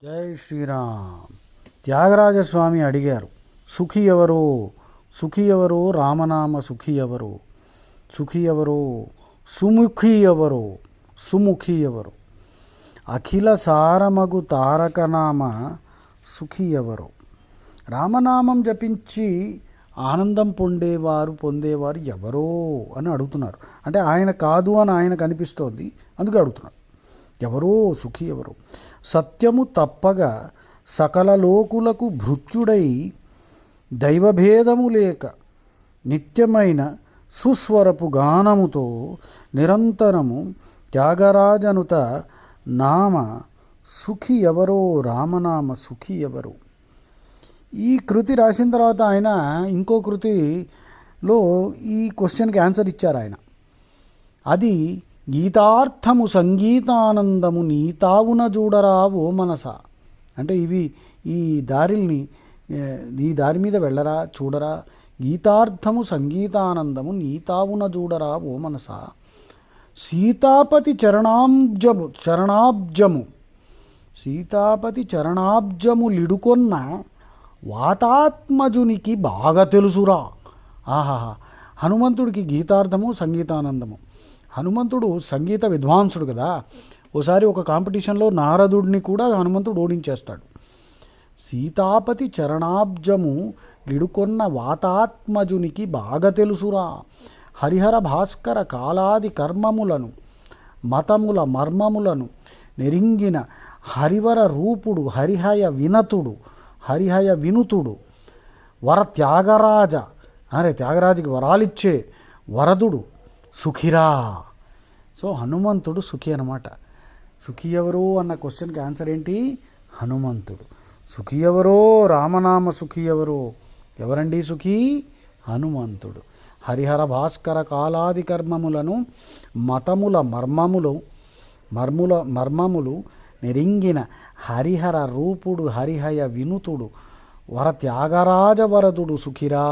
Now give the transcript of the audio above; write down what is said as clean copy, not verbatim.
జై శ్రీరామ్. త్యాగరాజస్వామి అడిగారు, సుఖి ఎవరు, సుఖి ఎవరు, రామనామ సుఖి ఎవరు, సుఖి ఎవరు, సుముఖి ఎవరు, సుముఖి ఎవరు, అఖిల సారమగు తారకనామ సుఖి ఎవరు. రామనామం జపించి ఆనందం పొందేవారు ఎవరో అని అడుగుతున్నారు. అంటే ఆయన కాదు అని ఆయనకు అనిపిస్తోంది, అందుకే అడుగుతున్నారు. ఎవరో సుఖి ఎవరు. సత్యము తప్పగా సకల లోకులకు భృత్యుడై దైవభేదము లేక నిత్యమైన సుస్వరపు గానముతో నిరంతరము త్యాగరాజనుత నామ సుఖి ఎవరో, రామనామ సుఖి ఎవరు. ఈ కృతి రాసిన తర్వాత ఆయన ఇంకో కృతిలో ఈ క్వశ్చన్కి ఆన్సర్ ఇచ్చారు ఆయన. అది గీతార్థము సంగీతానందము నీతావున చూడరా ఓ మనస. అంటే ఈ దారిల్ని, ఈ దారి మీద వెళ్ళరా, చూడరా. గీతార్థము సంగీతానందము నీతావున చూడరా ఓ మనస. సీతాపతి చరణాబ్జము సీతాపతి చరణాబ్జము లిడుకొన్న వాతాత్మజునికి బాగా తెలుసురా. ఆహాహా. హనుమంతుడికి గీతార్థము సంగీతానందము. హనుమంతుడు సంగీత విద్వాంసుడు కదా. ఓసారి ఒక కాంపిటీషన్లో నారదుడిని కూడా హనుమంతుడు ఓడించేస్తాడు. సీతాపతి చరణాబ్జము లిడుకొన్న వాతాత్మజునికి బాగా తెలుసురా. హరిహర భాస్కర కాలాది కర్మములను మతముల మర్మములను నెరింగిన హరివర రూపుడు హరిహయ వినుతుడు వర త్యాగరాజ, త్యాగరాజుకి వరాలిచ్చే వరదుడు సుఖిరా. సో హనుమంతుడు సుఖి అన్నమాట. సుఖి ఎవరు అన్న క్వశ్చన్కి ఆన్సర్ ఏంటి? హనుమంతుడు. సుఖి ఎవరో, రామనామ సుఖి ఎవరో. ఎవరండి సుఖి? హనుమంతుడు. హరిహర భాస్కర కాలాది కర్మములను మతముల మర్మములు నెరింగిన హరిహర రూపుడు హరిహయ వినుతుడు వర త్యాగరాజ వరదుడు సుఖిరా.